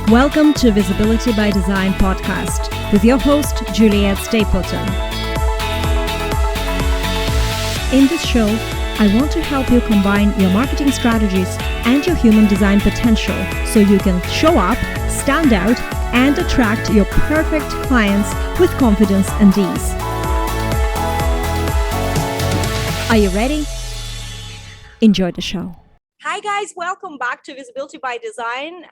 Welcome to Visibility by Design podcast with your host, Juliette Stapleton. In this show, I want to help you combine your marketing strategies and your human design potential so you can show up, stand out, and attract your perfect clients with confidence and ease. Are you ready? Enjoy the show. Hi guys, welcome back to Visibility by Design.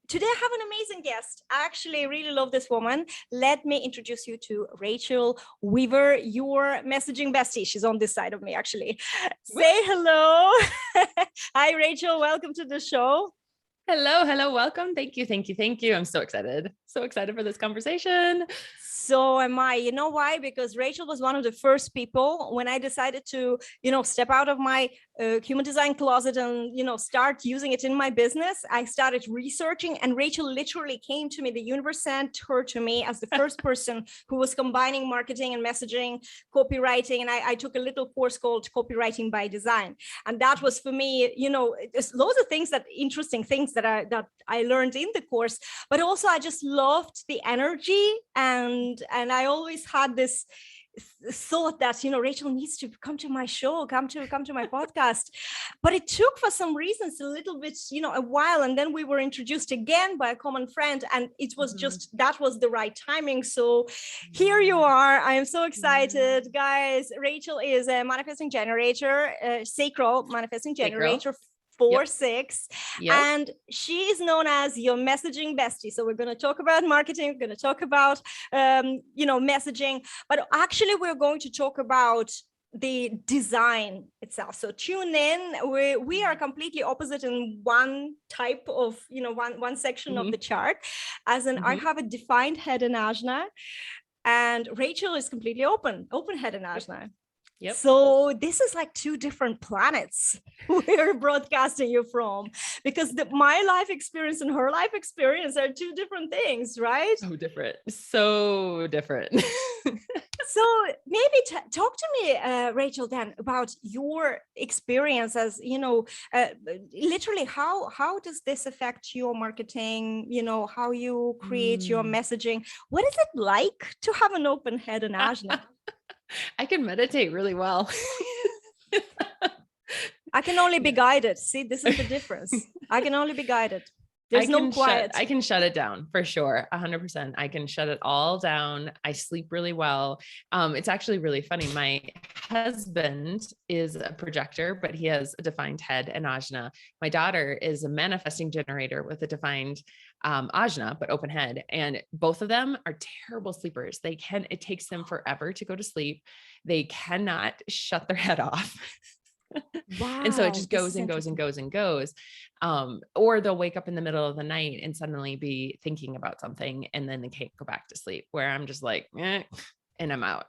Today I have an amazing guest. I actually really love this woman. Let me introduce you to Rachel Weaver, your messaging bestie. She's on this side of me, actually. Say hello. Hi, Rachel. Welcome to the show. Hello. Welcome. Thank you. I'm so excited. So excited for this conversation. So am I. You know why? Because Rachel was one of the first people when I decided to, step out of my human design closet and, start using it in my business. I started researching and Rachel literally came to me. The universe sent her to me as the first person who was combining marketing and messaging, copywriting. And I took a little course called Copywriting by Design. And that was for me, there's loads of things interesting things that I learned in the course, but also I just loved the energy and I always had this thought that Rachel needs to come to my show, come to my podcast. But it took for some reasons a little bit a while, and then we were introduced again by a common friend, and it was just that was the right timing. So here you are. I am so excited, guys. Rachel is a manifesting generator, Sacral manifesting generator. 4-6, and she is known as your messaging bestie. So we're going to talk about marketing, we're going to talk about messaging, but actually we're going to talk about the design itself. So tune in. We are completely opposite in one type of one section of the chart, as in I have a defined head in Ajna, and Rachel is completely open head in Ajna. Yep. So this is like two different planets we're broadcasting you from, because my life experience and her life experience are two different things, right? So different. So maybe talk to me, Rachel, then about your experience as, literally how does this affect your marketing, how you create your messaging? What is it like to have an open head in Ajna? I can meditate really well. I can only be guided. See, this is the difference. I can only be guided. There's no quiet. I can shut it down for sure. 100%. I can shut it all down. I sleep really well. It's actually really funny. My husband is a projector, but he has a defined head and Ajna. My daughter is a manifesting generator with a defined Ajna, but open head. And both of them are terrible sleepers. It takes them forever to go to sleep. They cannot shut their head off. Wow, and so it just goes and goes and goes and goes. Or they'll wake up in the middle of the night and suddenly be thinking about something, and then they can't go back to sleep, where I'm just like, and I'm out.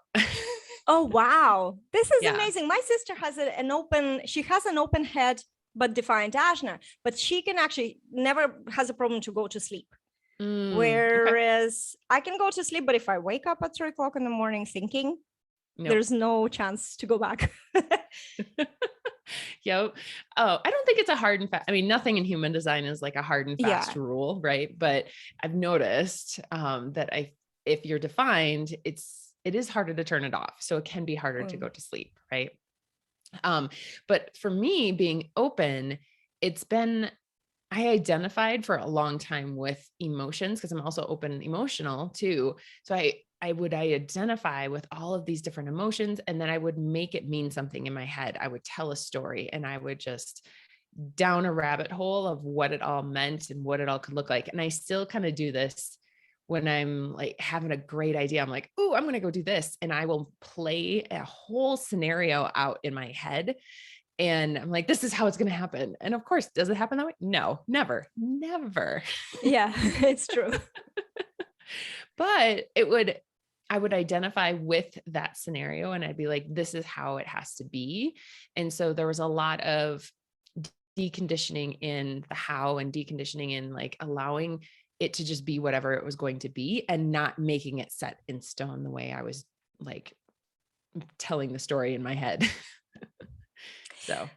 Oh, wow. This is amazing. My sister has an open head, but defined Ajna, but she can actually never has a problem to go to sleep. Whereas I can go to sleep, but if I wake up at 3 o'clock in the morning thinking, there's no chance to go back. Yep. Oh, I don't think it's a hard and fast. I mean, nothing in human design is like a hard and fast rule, right? But I've noticed that if you're defined, it is harder to turn it off. So it can be harder to go to sleep, right? But for me, being open, I identified for a long time with emotions, because I'm also open and emotional too. So I would identify with all of these different emotions, and then I would make it mean something in my head. I would tell a story, and I would just down a rabbit hole of what it all meant and what it all could look like. And I still kind of do this when I'm like having a great idea. I'm like, oh, I'm going to go do this. And I will play a whole scenario out in my head. And I'm like, this is how it's going to happen. And of course, does it happen that way? No, never. Yeah, it's true. But I would identify with that scenario, and I'd be like, this is how it has to be. And so there was a lot of deconditioning in the how, and deconditioning in like allowing it to just be whatever it was going to be, and not making it set in stone the way I was like telling the story in my head. So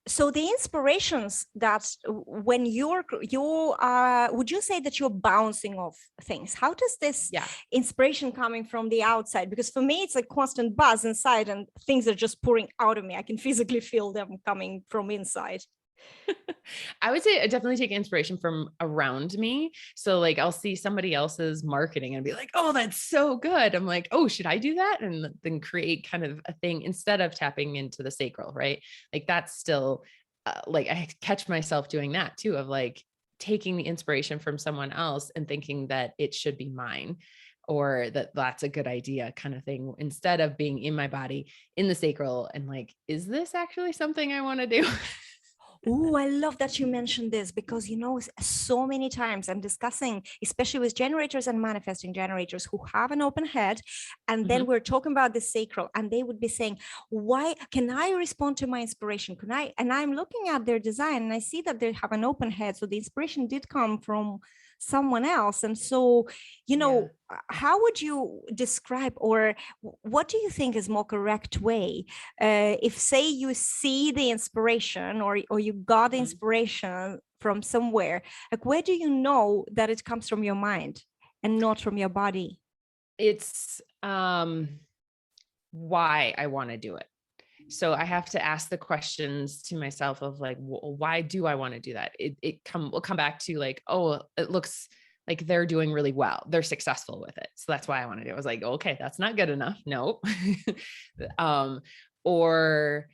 So the inspirations that when you would you say that you're bouncing off things? How does this inspiration coming from the outside? Because for me, it's a constant buzz inside and things are just pouring out of me. I can physically feel them coming from inside. I would say I definitely take inspiration from around me. So like I'll see somebody else's marketing and be like, oh, that's so good. I'm like, oh, should I do that? And then create kind of a thing instead of tapping into the sacral, right? Like that's still like I catch myself doing that too, of like taking the inspiration from someone else and thinking that it should be mine, or that that's a good idea kind of thing, instead of being in my body, in the sacral, and like, is this actually something I want to do? Oh, I love that you mentioned this, because, you know, so many times I'm discussing, especially with generators and manifesting generators who have an open head. And then we're talking about the sacral, and they would be saying, why can I respond to my inspiration? Can I? And I'm looking at their design and I see that they have an open head. So the inspiration did come from someone else. And so, you know, how would you describe, or what do you think is more correct way? If say you see the inspiration, or you got the inspiration from somewhere, like where do you know that it comes from your mind and not from your body? It's why I want to do it. So I have to ask the questions to myself of like, why do I want to do that? Will come back to like, oh, it looks like they're doing really well. They're successful with it. So that's why I want to do it. I was like, okay, that's not good enough. No. Or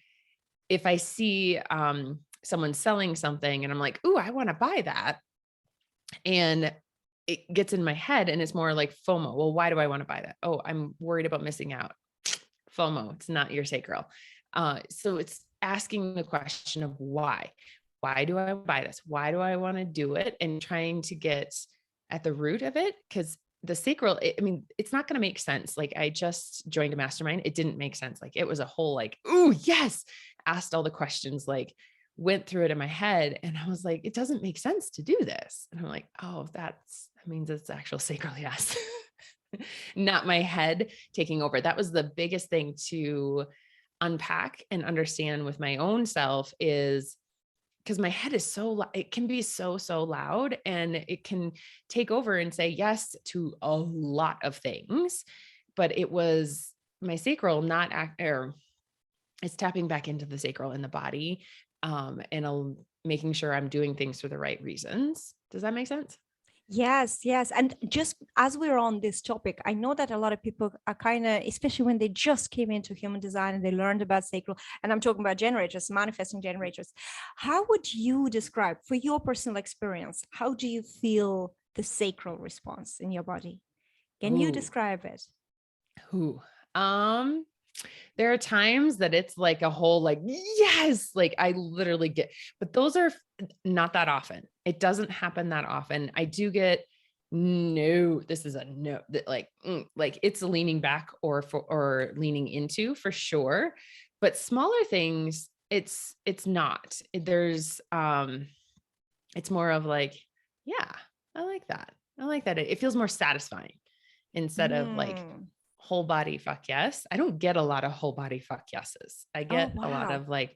if I see someone selling something and I'm like, ooh, I want to buy that. And it gets in my head and it's more like FOMO. Well, why do I want to buy that? Oh, I'm worried about missing out. FOMO. It's not your sacral. So it's asking the question of why. Why do I buy this? Why do I want to do it? And trying to get at the root of it, because the sacral, I mean, it's not going to make sense. Like I just joined a mastermind. It didn't make sense. Like it was a whole like, ooh, yes, asked all the questions, like went through it in my head. And I was like, it doesn't make sense to do this. And I'm like, oh, that means it's actual sacral. Yes. Not my head taking over. That was the biggest thing to unpack and understand with my own self, is because my head is it can be so loud, and it can take over and say yes to a lot of things. But it was my sacral it's tapping back into the sacral in the body, and making sure I'm doing things for the right reasons. Does that make sense? Yes, yes. And just as we're on this topic, I know that a lot of people are kind of, especially when they just came into human design and they learned about sacral, and I'm talking about generators, manifesting generators. How would you describe, for your personal experience, how do you feel the sacral response in your body? Can you describe it? There are times that it's like a whole, like, yes, like I literally get, but those are not that often. It doesn't happen that often. I do get, no, this is a no, like it's leaning back or leaning into for sure. But smaller things, it's not. There's, it's more of like, yeah, I like that. I like that. It feels more satisfying instead of like whole body fuck yes. I don't get a lot of whole body fuck yeses. I get a lot of like,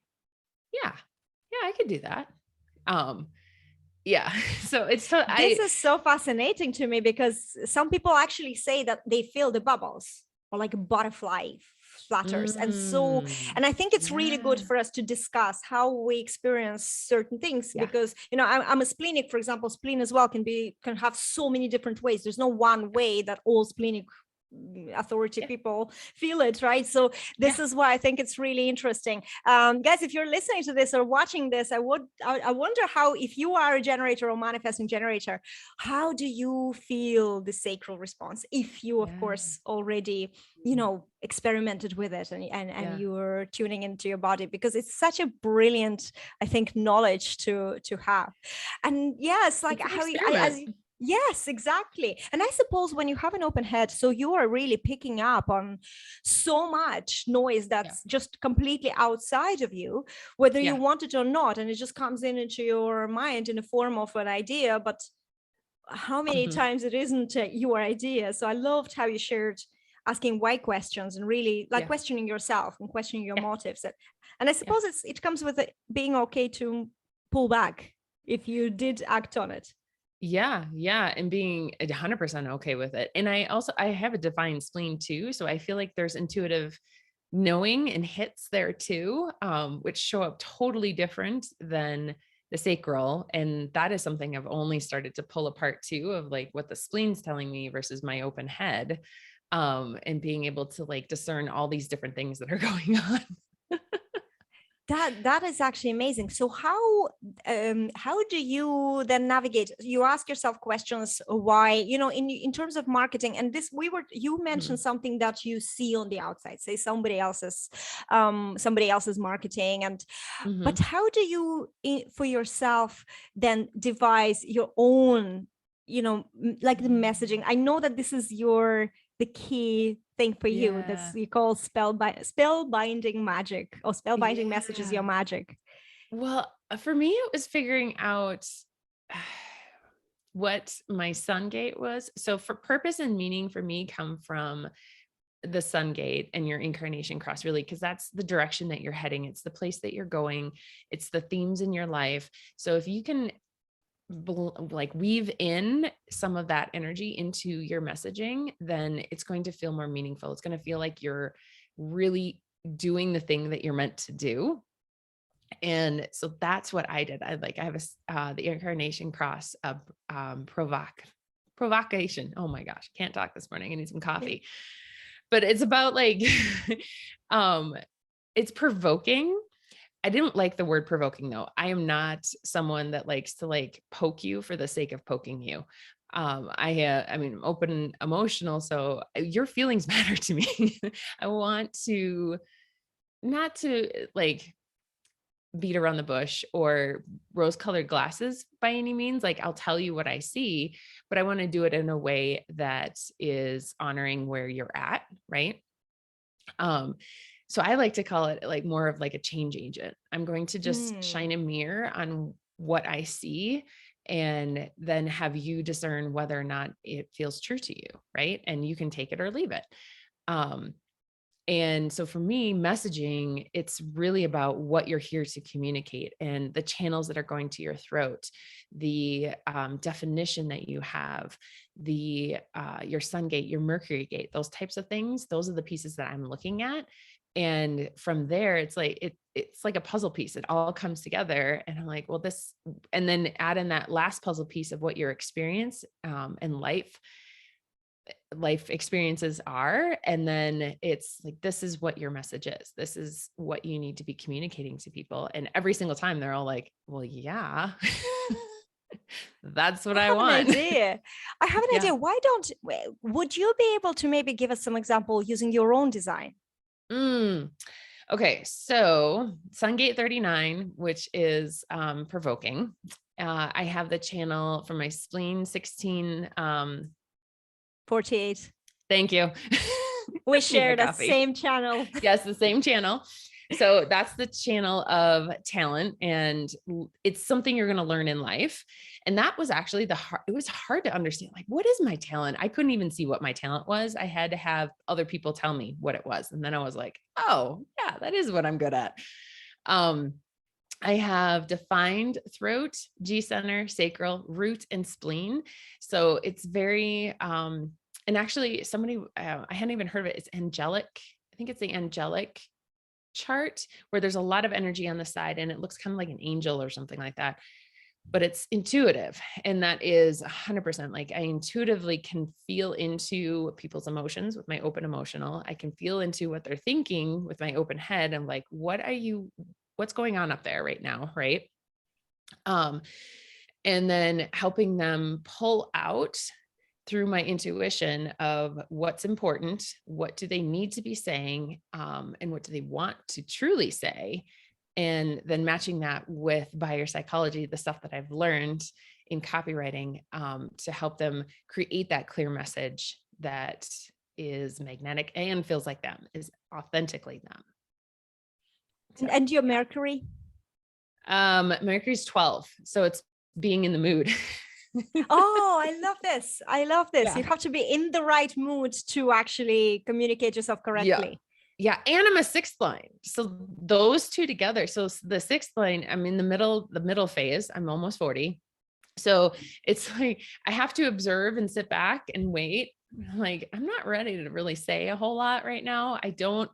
yeah, I could do that. Yeah. So this is so fascinating to me, because some people actually say that they feel the bubbles, or like a butterfly flutters. And so, and I think it's really good for us to discuss how we experience certain things, because, you know, I'm a splenic, for example. Spleen as well can have so many different ways. There's no one way that all splenic authority people feel it, right? So this is why I think it's really interesting. Guys, if you're listening to this or watching this, I wonder how, if you are a generator or manifesting generator, how do you feel the sacral response, if you of course already, you know, experimented with it and you're tuning into your body, because it's such a brilliant, I think, knowledge to have. And yes, like how yes, exactly. And I suppose when you have an open head, so you are really picking up on so much noise that's just completely outside of you, whether you want it or not. And it just comes into your mind in the form of an idea, but how many times it isn't your idea. So I loved how you shared asking why questions and really like questioning yourself and questioning your motives. And I suppose it comes with it being okay to pull back if you did act on it. Yeah. And being 100% okay with it. And I have a defined spleen too. So I feel like there's intuitive knowing and hits there too, which show up totally different than the sacral. And that is something I've only started to pull apart too, of like what the spleen's telling me versus my open head, and being able to like discern all these different things that are going on. That is actually amazing. So how do you then navigate? You ask yourself questions why, you know, in terms of marketing, and this you mentioned something that you see on the outside, say somebody else's marketing, and but how do you for yourself then devise your own, you know, like the messaging? I know that this is the key thing for you, this you call spellbinding magic, or spellbinding message is your magic. Well, for me, it was figuring out what my sun gate was. So for purpose and meaning for me come from the sun gate and your incarnation cross, really, because that's the direction that you're heading. It's the place that you're going. It's the themes in your life. So if you can like weave in some of that energy into your messaging, then it's going to feel more meaningful. It's going to feel like you're really doing the thing that you're meant to do. And so that's what I did. I have the incarnation cross of provocation. Oh my gosh, can't talk this morning. I need some coffee. But it's about like it's provoking. I didn't like the word provoking though. I am not someone that likes to like poke you for the sake of poking you. I mean, I'm open, emotional. So your feelings matter to me. I want to not to like beat around the bush or rose-colored glasses by any means. Like I'll tell you what I see, but I want to do it in a way that is honoring where you're at. Right. So I like to call it like more of like a change agent. I'm going to just shine a mirror on what I see and then have you discern whether or not it feels true to you. Right. And you can take it or leave it. And so for me, messaging, it's really about what you're here to communicate and the channels that are going to your throat, the definition that you have, your sun gate, your Mercury gate, those types of things. Those are the pieces that I'm looking at. And from there, it's like, it's like a puzzle piece. It all comes together and I'm like, well, and then add in that last puzzle piece of what your experience and life experiences are. And then it's like, this is what your message is. This is what you need to be communicating to people. And every single time they're all like, well, yeah, that's what I want. I have an idea. Would you be able to maybe give us some example using your own design? Okay. So Sungate 39, which is provoking. I have the channel for my spleen 16, 48. Thank you. We share the same channel. Yes, the same channel. So that's the channel of talent. And it's something you're going to learn in life. And that was actually it was hard to understand. Like, what is my talent? I couldn't even see what my talent was. I had to have other people tell me what it was. And then I was like, oh yeah, that is what I'm good at. I have defined throat, G center, sacral, root, and spleen. So it's very, and actually somebody, I hadn't even heard of it. It's angelic. I think it's the angelic chart where there's a lot of energy on the side and it looks kind of like an angel or something like that, but it's intuitive. And that is 100%. Like I intuitively can feel into people's emotions with my open emotional. I can feel into what they're thinking with my open head. I'm like, what's going on up there right now? Right. And then helping them pull out through my intuition of what's important, what do they need to be saying, and what do they want to truly say, and then matching that with buyer psychology, the stuff that I've learned in copywriting, to help them create that clear message that is magnetic and feels like them, is authentically them. So, and your Mercury? Mercury's 12, so it's being in the mood. Oh, I love this. I love this. Yeah. You have to be in the right mood to actually communicate yourself correctly. Yeah. And I'm a sixth line. So those two together. So the sixth line, I'm in the middle phase. I'm almost 40. So it's like, I have to observe and sit back and wait. Like, I'm not ready to really say a whole lot right now. I don't,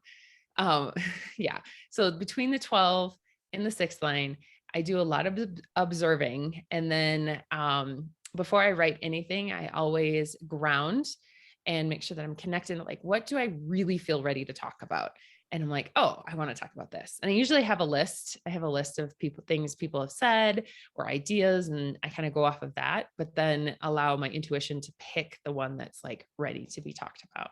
yeah. So between the 12 and the sixth line, I do a lot of observing. And then, before I write anything, I always ground and make sure that I'm connected. Like, what do I really feel ready to talk about? And I'm like, oh, I want to talk about this. And I usually have a list. I have a list of things people have said or ideas. And I kind of go off of that, but then allow my intuition to pick the one that's like ready to be talked about.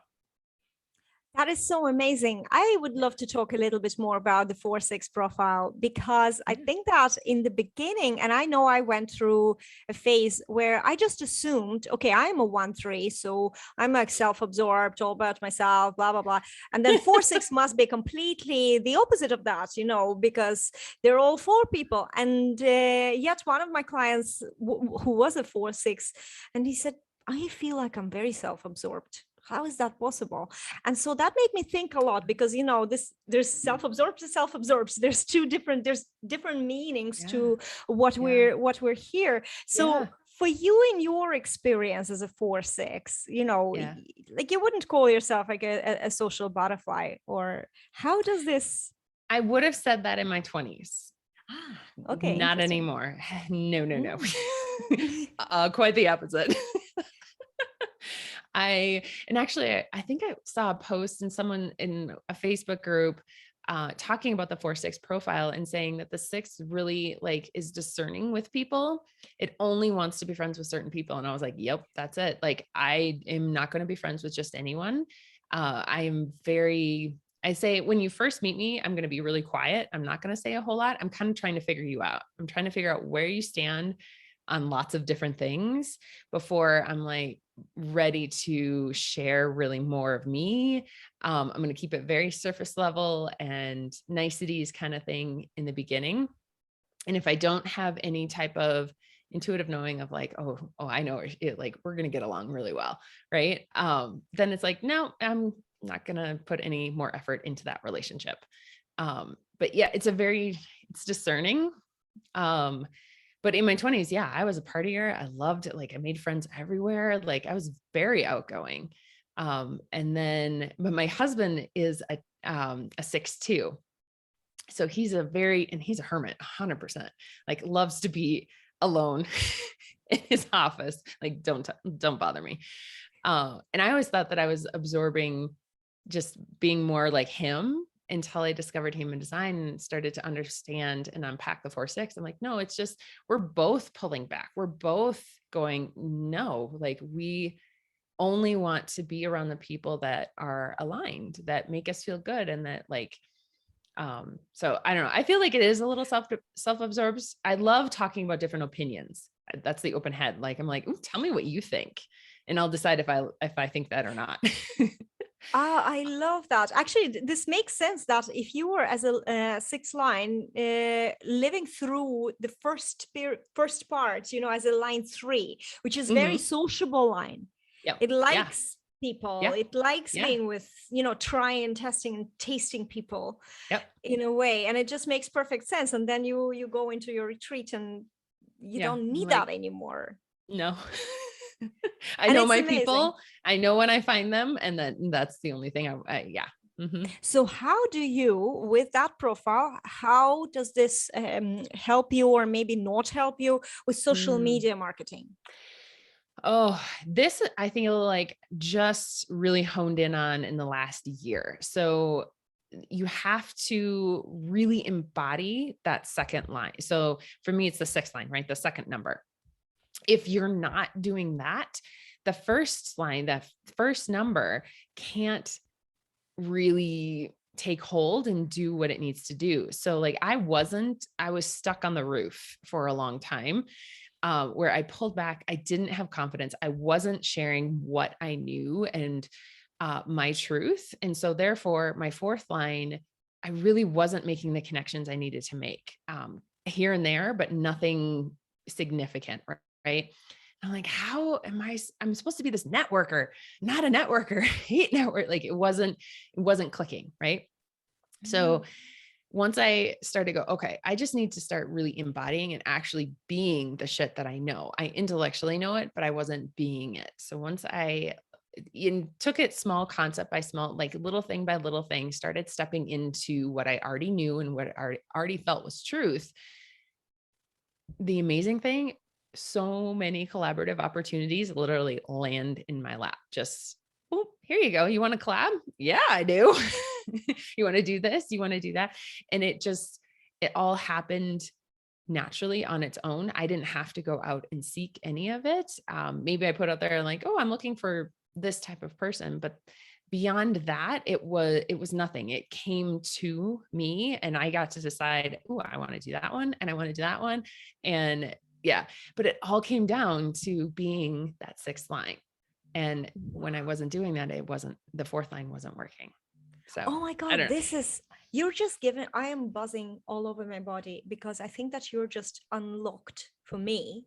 That is so amazing. I would love to talk a little bit more about the 4-6 profile, because I think that in the beginning, and I know I went through a phase where I just assumed, okay, I'm a 1-3, so I'm like self-absorbed, all about myself, blah, blah, blah. And then 4-6 must be completely the opposite of that, because they're all 4 people. And yet one of my clients who was a 4-6, and he said, I feel like I'm very self-absorbed. How is that possible? And so that made me think a lot, because there's self-absorbed to self-absorbed. There's different meanings to what we're here. So for you, in your experience as a 4-6, like, you wouldn't call yourself like a social butterfly, or how does this? I would have said that in my 20s. Okay. Not anymore. No. Quite the opposite. I think I saw a post in someone in a Facebook group talking about the 4-6 profile and saying that the 6 really like is discerning with people. It only wants to be friends with certain people. And I was like, yep, that's it. Like, I am not going to be friends with just anyone. I say, when you first meet me, I'm going to be really quiet. I'm not going to say a whole lot. I'm kind of trying to figure you out. I'm trying to figure out where you stand on lots of different things before I'm like ready to share really more of me. I'm going to keep it very surface level and niceties kind of thing in the beginning. And if I don't have any type of intuitive knowing of like, oh, I know it, like, we're going to get along really well. Right. Then it's like, no, I'm not going to put any more effort into that relationship. But yeah, it's discerning. But in my 20s, I was a partier. I loved it. Like, I made friends everywhere. Like, I was very outgoing. But my husband is a 6-2. So he's a hermit, 100%, like, loves to be alone in his office. Like, don't bother me. And I always thought that I was absorbing just being more like him, until I discovered human design and started to understand and unpack the 4-6. I'm like, no, it's just, we're both pulling back. We're both going, no, like, we only want to be around the people that are aligned, that make us feel good. And that, like, so I don't know. I feel like it is a little self-absorbed. I love talking about different opinions. That's the open head. Like, I'm like, tell me what you think, and I'll decide if I think that or not. I love that. Actually, this makes sense that if you were as a 6 line living through the first part, as a line 3, which is very sociable line. Yep. It likes people. Yeah. It likes being with, trying, testing, and tasting people. Yep. In a way, and it just makes perfect sense. And then you go into your retreat and you don't need that anymore. No. I know my amazing. People, I know when I find them, and that's the only thing So how do you, with that profile, how does this help you, or maybe not help you, with social media marketing? Oh, this, I think, like, just really honed in on in the last year. So you have to really embody that second line. So for me, it's the 6th line, right? The second number. If you're not doing that, the first line, that first number, can't really take hold and do what it needs to do. So like, I was stuck on the roof for a long time, where I pulled back. I didn't have confidence. I wasn't sharing what I knew and my truth. And so therefore my 4th line, I really wasn't making the connections I needed to make, here and there, but nothing significant. Right. I'm like, how am I'm supposed to be this networker, not a networker, hate network. Like it wasn't clicking. Right. So once I started to go, okay, I just need to start really embodying and actually being the shit that I know. I intellectually know it, but I wasn't being it. So once I took it small concept by small, like little thing by little thing, started stepping into what I already knew and what I already felt was truth. The amazing thing, so many collaborative opportunities literally land in my lap. Just, oh, here you go. You want to collab? Yeah, I do. You want to do this? You want to do that? And it all happened naturally on its own. I didn't have to go out and seek any of it. Maybe I put out there like, oh, I'm looking for this type of person, but beyond that, it was nothing. It came to me and I got to decide, oh, I want to do that one and I want to do that one. And yeah, but it all came down to being that sixth line. And when I wasn't doing that, the fourth line wasn't working. So, oh my God, you're just giving, I am buzzing all over my body because I think that you're just unlocked for me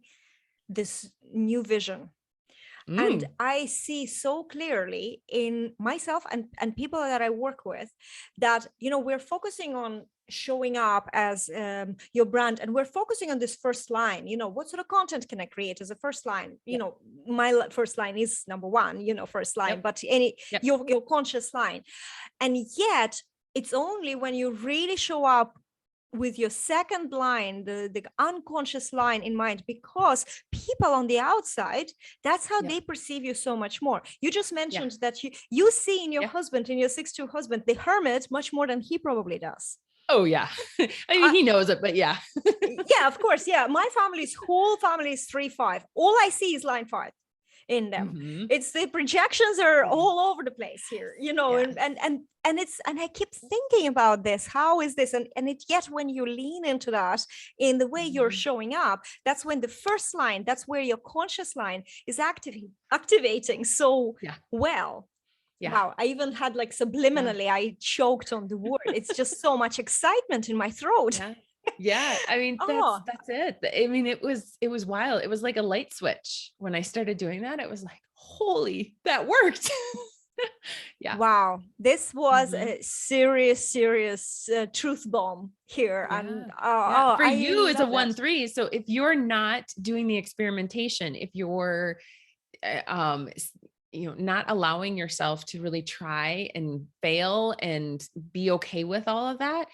this new vision. And I see so clearly in myself and people that I work with that, we're focusing on showing up as your brand, and we're focusing on this first line. What sort of content can I create as a first line? My first line is number one, first line, but your conscious line. And yet it's only when you really show up with your second line, the unconscious line in mind, because people on the outside, that's how they perceive you so much more. You just mentioned that you see in your husband, in your 6'2" husband, the hermit much more than he probably does. Oh yeah. I mean, he knows it, but yeah. Yeah, of course. Yeah. My whole family is 3-5. All I see is line 5 in them. It's the projections are all over the place here, and I keep thinking about this. How is this? And yet when you lean into that in the way you're showing up, that's when the first line, that's where your conscious line is activating so well. Yeah. Wow. I even had like subliminally, I choked on the word. It's just so much excitement in my throat. Yeah. I mean, that's it. I mean, it was wild. It was like a light switch. When I started doing that, it was like, holy, that worked. Yeah. Wow. This was a serious truth bomb here. Yeah. And for you it's a 1-3. So if you're not doing the experimentation, if you're, not allowing yourself to really try and fail and be okay with all of that,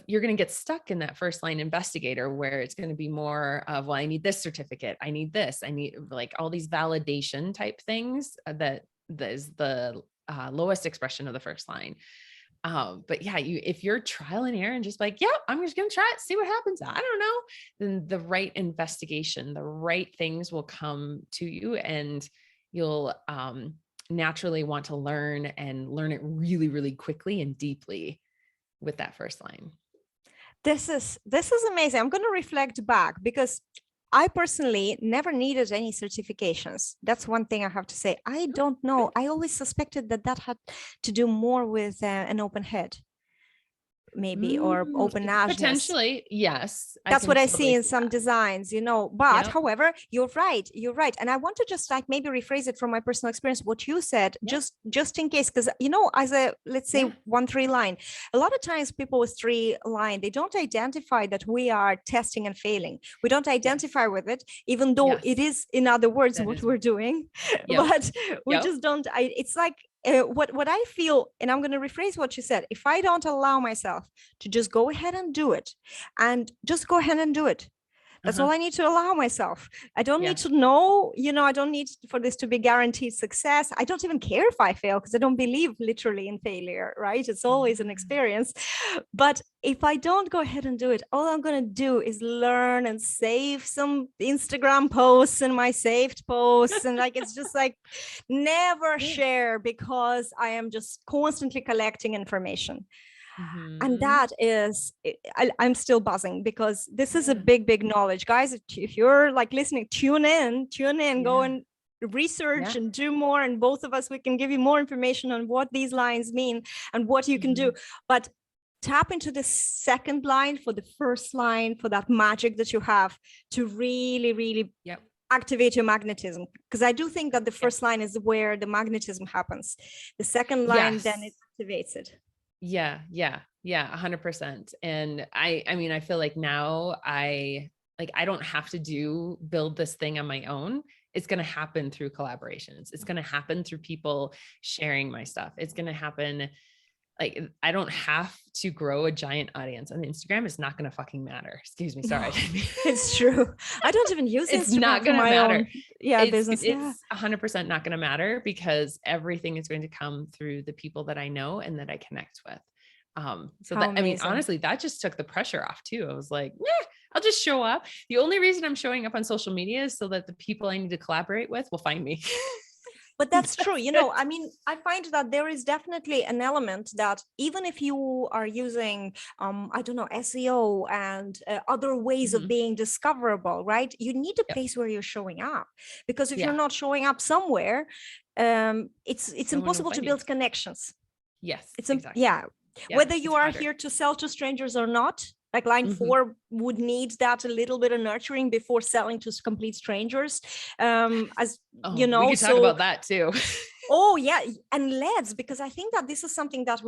you're going to get stuck in that first line investigator, where it's going to be more of, well, I need this certificate. I need this. I need like all these validation type things that is the lowest expression of the first line. But yeah, if you're trial and error and just like, yeah, I'm just going to try it, see what happens. I don't know. Then the right investigation, the right things will come to you, and you'll naturally want to learn it really, really quickly and deeply with that first line. This is amazing. I'm going to reflect back because I personally never needed any certifications. That's one thing I have to say. I don't know. I always suspected that had to do more with an open head, maybe, or open-agedness. Potentially, yes. That's what I see in some designs, but however, you're right. And I want to just like maybe rephrase it from my personal experience, what you said, just in case, because, as a, let's say 1-3 line, a lot of times people with 3 line, they don't identify that we are testing and failing. We don't identify with it, even though it is, in other words, what we're doing, but we just don't, it's like, what I feel, and I'm going to rephrase what you said, if I don't allow myself to just go ahead and do it, that's all I need to allow myself. I don't need to know, I don't need for this to be guaranteed success. I don't even care if I fail, because I don't believe literally in failure, right? It's always an experience. But if I don't go ahead and do it, all I'm going to do is learn and save some Instagram posts and my saved posts. And like, it's just like never share, because I am just constantly collecting information. And that is, I'm still buzzing, because this is a big knowledge, guys. If you're like listening, tune in, go and research and do more. And both of us, we can give you more information on what these lines mean and what you can do. But tap into the second line for the first line, for that magic that you have to really activate your magnetism, because I do think that the first line is where the magnetism happens. The second line, then it activates it. Yeah. 100%. And I mean, I feel like now I don't have to build this thing on my own. It's going to happen through collaborations. It's going to happen through people sharing my stuff. It's going to happen. Like, I don't have to grow a giant audience on Instagram. It's not going to fucking matter. Excuse me. Sorry. No, it's true. I don't even use Instagram. It's not going to matter. Business. It's 100% not going to matter, because everything is going to come through the people that I know and that I connect with. I mean, honestly, that just took the pressure off too. I was like, I'll just show up. The only reason I'm showing up on social media is so that the people I need to collaborate with will find me. But that's true. I mean, I find that there is definitely an element that even if you are using, I don't know, SEO and other ways of being discoverable, right? You need a place where you're showing up, because if you're not showing up somewhere, it's impossible to build connections. Yes, exactly. Whether you are here to sell to strangers or not, like line 4 would need that a little bit of nurturing before selling to complete strangers. We could talk about that too. Oh yeah, and let's, because I think that this is something that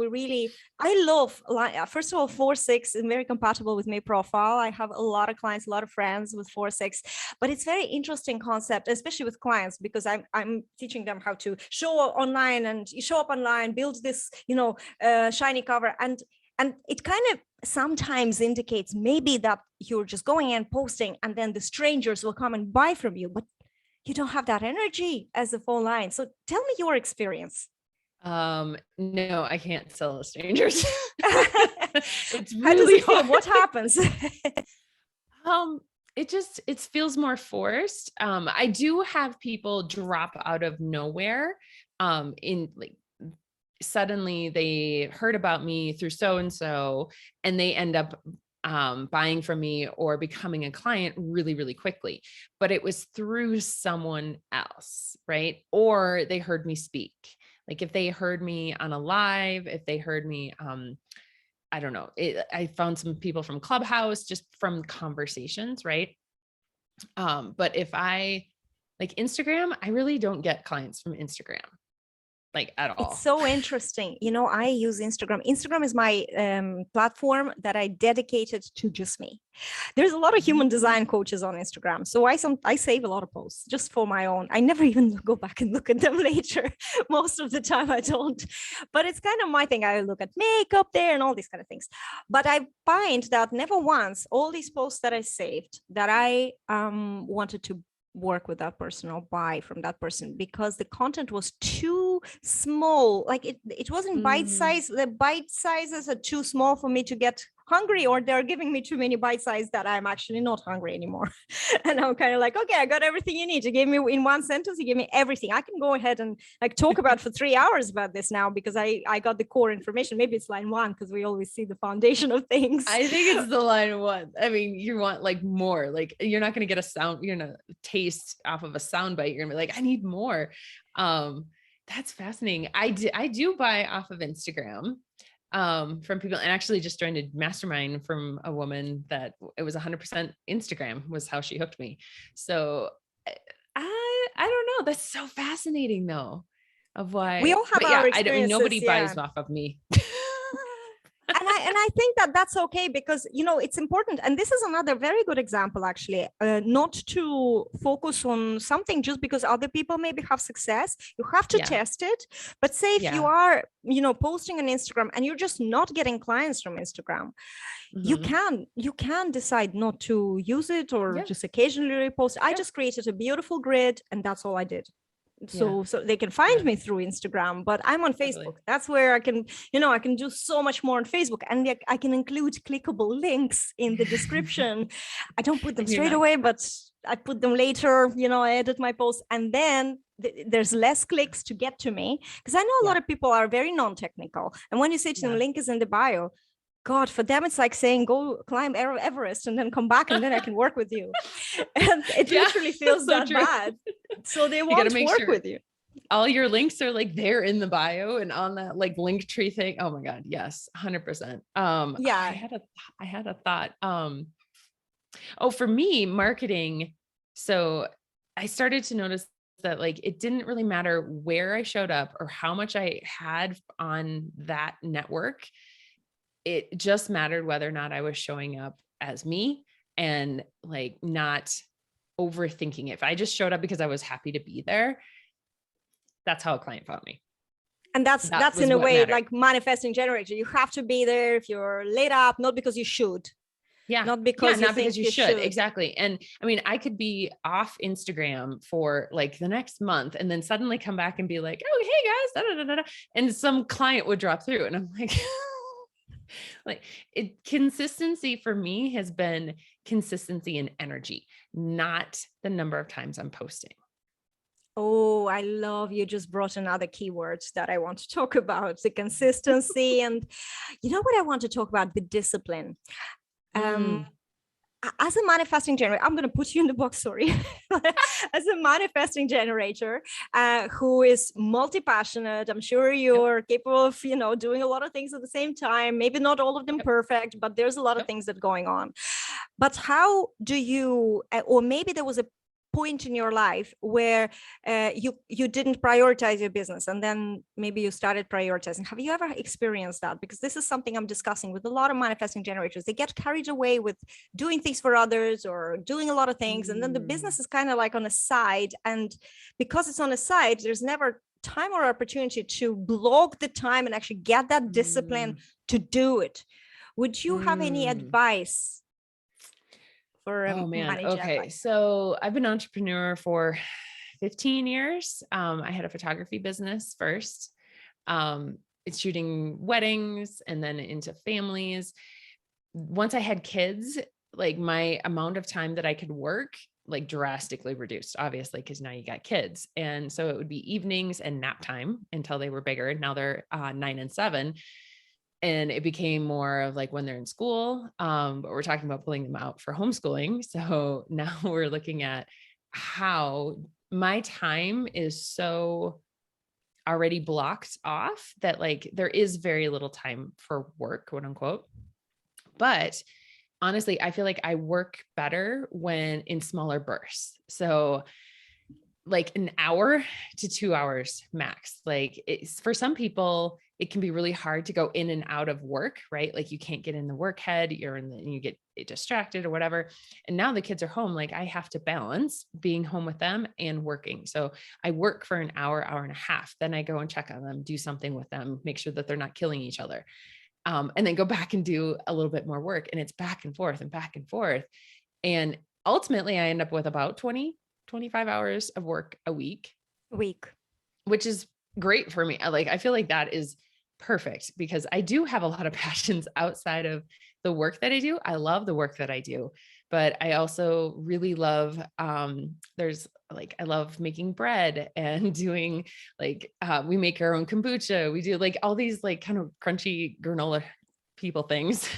I love. First of all, 4-6 is very compatible with my profile. I have a lot of clients, a lot of friends with 4-6, but it's very interesting concept, especially with clients, because I'm teaching them how to show up online, build this, shiny cover, and it kind of sometimes indicates maybe that you're just going and posting, and then the strangers will come and buy from you, but you don't have that energy as a full line. So tell me your experience. No, I can't sell to strangers. It's really How does it feel? hard. What happens? It feels more forced. I do have people drop out of nowhere. Suddenly they heard about me through so-and-so, and they end up buying from me or becoming a client really, really quickly. But it was through someone else, right? Or they heard me speak. Like if they heard me on a live, if they heard me, I don't know. I found some people from Clubhouse, just from conversations, right? But if like Instagram, I really don't get clients from Instagram. Like at all. It's so interesting. I use Instagram. Instagram is my platform that I dedicated to just me. There's a lot of human design coaches on Instagram. So I save a lot of posts just for my own. I never even go back and look at them later. Most of the time I don't. But it's kind of my thing. I look at makeup there and all these kind of things. But I find that never once all these posts that I saved that I wanted to work with that person or buy from that person, because the content was too small. Like it wasn't bite size. The bite sizes are too small for me to get hungry, or they're giving me too many bite size that I'm actually not hungry anymore. And I'm kind of like, okay, I got everything you need. You gave me in one sentence, you gave me everything. I can go ahead and like talk about for 3 hours about this now, because I got the core information. Maybe it's line 1, because we always see the foundation of things. I think it's the line 1. I mean, you want like more, like you're not going to get a sound, you're going to taste off of a sound bite. You're gonna be like, I need more. That's fascinating. I do buy off of Instagram from people, and actually just joined a mastermind from a woman that it was 100% Instagram was how she hooked me. So I don't know. That's so fascinating though, of why we all have our experiences. Nobody buys off of me. And I think that that's okay, because it's important, and this is another very good example actually, not to focus on something just because other people maybe have success. You have to test it. But say if you are posting on Instagram and you're just not getting clients from Instagram, you can decide not to use it, or just occasionally repost. I just created a beautiful grid, and that's all I did. So they can find me through Instagram, but I'm on Facebook. That's where I can, I can do so much more on Facebook, and I can include clickable links in the description. I don't put them straight away, but I put them later, I edit my posts, and then there's less clicks to get to me, because I know a lot of people are very non-technical. And when you say to them, link is in the bio, God, for them, it's like saying, go climb Everest and then come back and then I can work with you. And it literally feels so that bad. So they won't work with you. All your links are like there in the bio and on that like link tree thing. Oh my God. Yes. 100%. I had a thought. For me, marketing. So I started to notice that like, it didn't really matter where I showed up or how much I had on that network. It just mattered whether or not I was showing up as me and like not overthinking it. If I just showed up because I was happy to be there, that's how a client found me. And that's in a way mattered. Like manifesting generator. You have to be there if you're laid up, not because you should. Yeah. Not because you should. Exactly. And I mean, I could be off Instagram for like the next month and then suddenly come back and be like, oh, hey guys, da, da, da, da. And some client would drop through and I'm like, consistency for me has been consistency in energy, not the number of times I'm posting. Oh, I love you just brought another keyword that I want to talk about, the consistency. And you know what I want to talk about? The discipline. As a manifesting generator, I'm going to put you in the box, sorry. As a manifesting generator who is multi-passionate, I'm sure you're capable of, doing a lot of things at the same time, maybe not all of them perfect, but there's a lot of things that are going on. But how do you, or maybe there was a point in your life where you didn't prioritize your business and then maybe you started prioritizing. Have you ever experienced that? Because this is something I'm discussing with a lot of manifesting generators. They get carried away with doing things for others or doing a lot of things, and then the business is kind of like on a side, and because it's on a side, there's never time or opportunity to block the time and actually get that discipline to do it. Would you have any advice? Oh man. Okay. So I've been an entrepreneur for 15 years. I had a photography business first. It's shooting weddings and then into families. Once I had kids, like my amount of time that I could work like drastically reduced, obviously, because now you got kids. And so it would be evenings and nap time until they were bigger. Now they're 9 and 7. And it became more of like when they're in school, but we're talking about pulling them out for homeschooling. So now we're looking at how my time is so already blocked off that like there is very little time for work, quote unquote. But honestly, I feel like I work better when in smaller bursts. So like an hour to 2 hours max. Like it's for some people, it can be really hard to go in and out of work, right? Like you can't get in the work head, you get distracted or whatever. And now the kids are home. Like I have to balance being home with them and working. So I work for an hour, hour and a half. Then I go and check on them, do something with them, make sure that they're not killing each other. And then go back and do a little bit more work. And it's back and forth and back and forth. And ultimately I end up with about 25 hours of work a week, which is great for me. I feel like that is perfect because I do have a lot of passions outside of the work that I do. I love the work that I do, but I also really love, I love making bread and doing we make our own kombucha. We do like all these like kind of crunchy granola people things.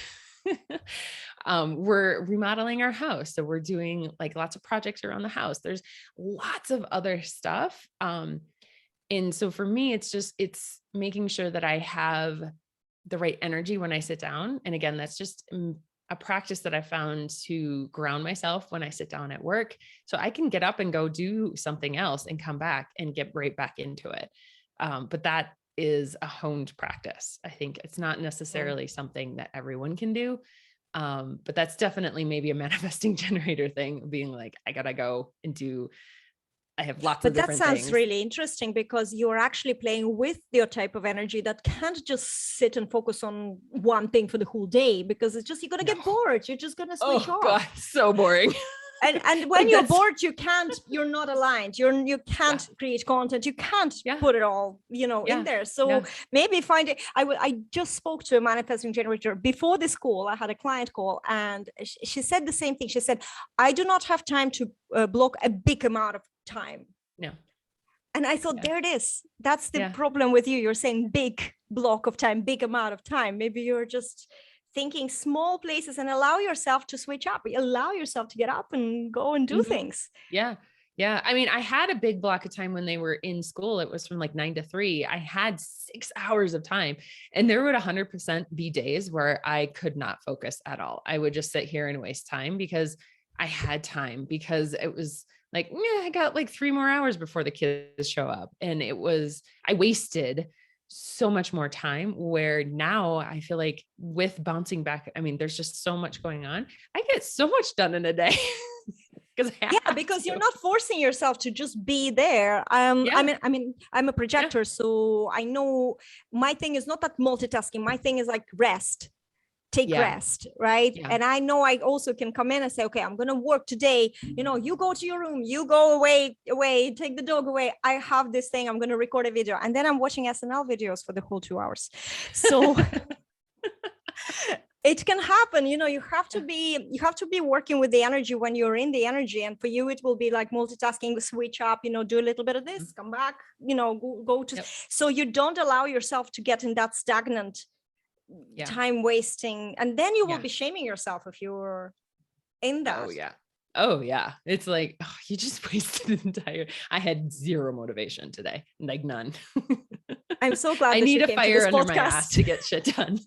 We're remodeling our house. So we're doing like lots of projects around the house. There's lots of other stuff. And so for me, it's making sure that I have the right energy when I sit down. And again, that's just a practice that I found to ground myself when I sit down at work. So I can get up and go do something else and come back and get right back into it. But that is a honed practice. I think it's not necessarily something that everyone can do. But that's definitely maybe a manifesting generator thing, being like, I gotta go and I have lots of different things. But that sounds really interesting because you're actually playing with your type of energy that can't just sit and focus on one thing for the whole day, because it's just, you're going to get bored. You're just going to switch off. God, so boring. And when you're bored, you're not aligned. You can't create content. You can't put it all, in there. So maybe find it. I just spoke to a manifesting generator before this call. I had a client call and she said the same thing. She said, I do not have time to block a big amount of time. No. And I thought, there it is. That's the problem with you. You're saying big block of time, big amount of time. Maybe you're just thinking small places and allow yourself to switch up, allow yourself to get up and go and do things. Yeah. Yeah. I mean, I had a big block of time when they were in school. It was from like 9 to 3. I had 6 hours of time, and there would 100% be days where I could not focus at all. I would just sit here and waste time because I had time, because it was like, yeah, I got like 3 more hours before the kids show up. And I wasted so much more time, where now I feel like with bouncing back, I mean, there's just so much going on. I get so much done in a day. Because you're not forcing yourself to just be there. I'm a projector, so I know my thing is not that multitasking. My thing is like rest. Take rest, right? And I know I also can come in and say, okay, I'm going to work today. You go to your room, you go away, take the dog away. I have this thing, I'm going to record a video, and then I'm watching SNL videos for the whole 2 hours. So it can happen. You have to be working with the energy when you're in the energy. And for you, it will be like multitasking, switch up, do a little bit of this, come back, go to, so you don't allow yourself to get in that stagnant time wasting, and then you will be shaming yourself if you're in that. Oh yeah. It's like, you just wasted I had zero motivation today, like none. I'm so glad I need a fire under my ass to get shit done.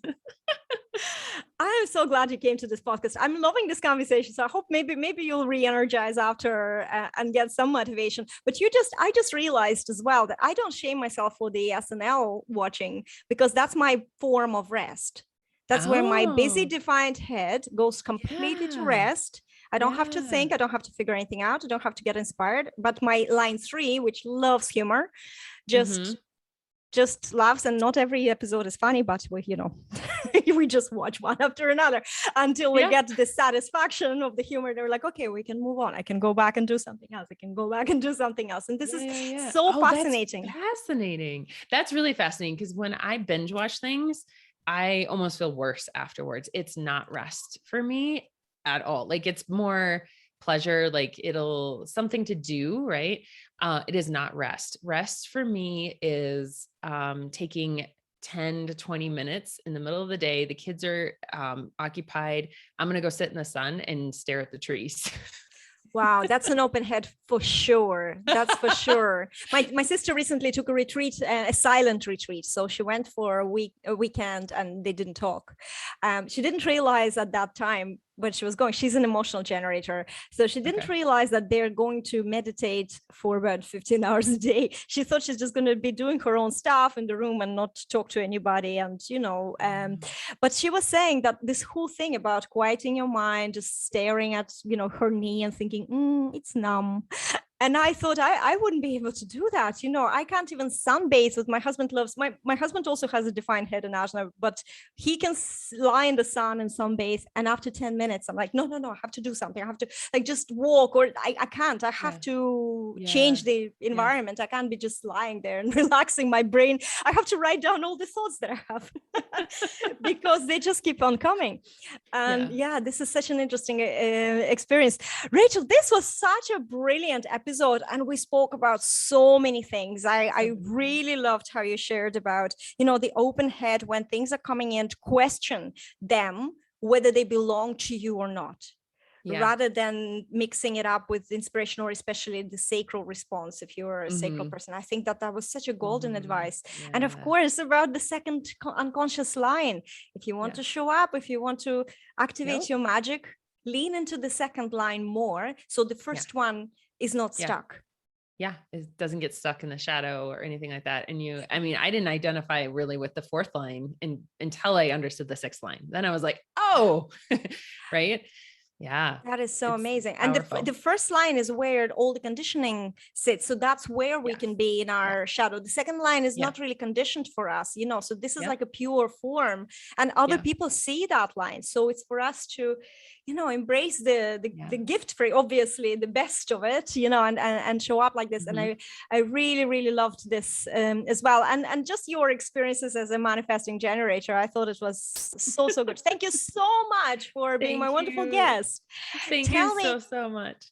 I am so glad you came to this podcast. I'm loving this conversation. So I hope maybe you'll re-energize after and get some motivation. But I just realized as well that I don't shame myself for the SNL watching, because that's my form of rest. That's where my busy defined head goes completely to rest. I don't have to think. I don't have to figure anything out. I don't have to get inspired. But my line 3, which loves humor, just laughs, and not every episode is funny, but we just watch one after another until we get the satisfaction of the humor. They're like, okay, we can move on. I can go back and do something else. I can go back and do something else. And this is so fascinating. That's fascinating. That's really fascinating, because when I binge watch things, I almost feel worse afterwards. It's not rest for me at all. Like, it's more pleasure, like it'll something to do, right? It is not rest. Rest for me is taking 10 to 20 minutes in the middle of the day. The kids are occupied. I'm going to go sit in the sun and stare at the trees. Wow, that's an open head for sure. That's for sure. My sister recently took a retreat, a silent retreat. So she went for a weekend, and they didn't talk. She didn't realize at that time when she was going, she's an emotional generator. So she didn't realize that they're going to meditate for about 15 hours a day. She thought she's just going to be doing her own stuff in the room and not talk to anybody. And, but she was saying that this whole thing about quieting your mind, just staring at, her knee and thinking, it's numb. And I thought I wouldn't be able to do that. I can't even sunbathe with my husband loves, my husband also has a defined head and asana, but he can lie in the sun and sunbathe. And after 10 minutes, I'm like, no, I have to do something. I have to just walk, or I can't, I have to change the environment. I can't be just lying there and relaxing my brain. I have to write down all the thoughts that I have because they just keep on coming. And this is such an interesting experience. Rachel, this was such a brilliant episode, and we spoke about so many things. I really loved how you shared about, the open head when things are coming in, to question them, whether they belong to you or not, rather than mixing it up with inspiration, or especially the sacral response if you're a sacral person. I think that was such a golden advice. And of course, about the second unconscious line, if you want to show up, if you want to activate your magic, lean into the second line more, so the first one is not stuck. It doesn't get stuck in the shadow or anything like that. And I didn't identify really with the fourth line until I understood the sixth line. Then I was like, oh, right. Yeah. That is so amazing. And the first line is where all the conditioning sits. So that's where we can be in our shadow. The second line is not really conditioned for us, so this is like a pure form, and other people see that line. So it's for us to, embrace the gift for, obviously the best of it, and show up like this. And I really, really loved this as well. And just your experiences as a manifesting generator. I thought it was so good. Thank you so much for being my wonderful guest. Thank you so much.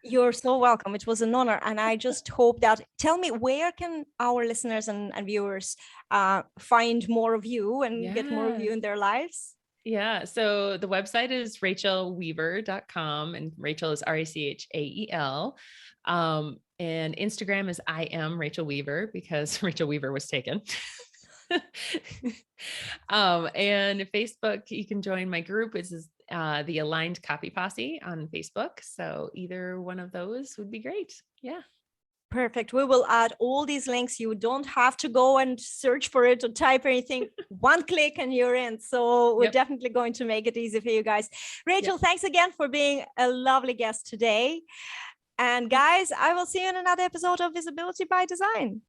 You're so welcome. It was an honor. And I just hope that, tell me, where can our listeners and viewers find more of you and get more of you in their lives? Yeah. So the website is rachelweaver.com, and Rachel is Rachael. And Instagram is I am Rachel Weaver, because Rachel Weaver was taken. And Facebook, you can join my group. This is the Aligned Copy Posse on Facebook. So either one of those would be great. Yeah. Perfect. We will add all these links. You don't have to go and search for it or type anything. One click and you're in. So we're definitely going to make it easy for you guys. Rachel, thanks again for being a lovely guest today. And guys, I will see you in another episode of Visibility by Design.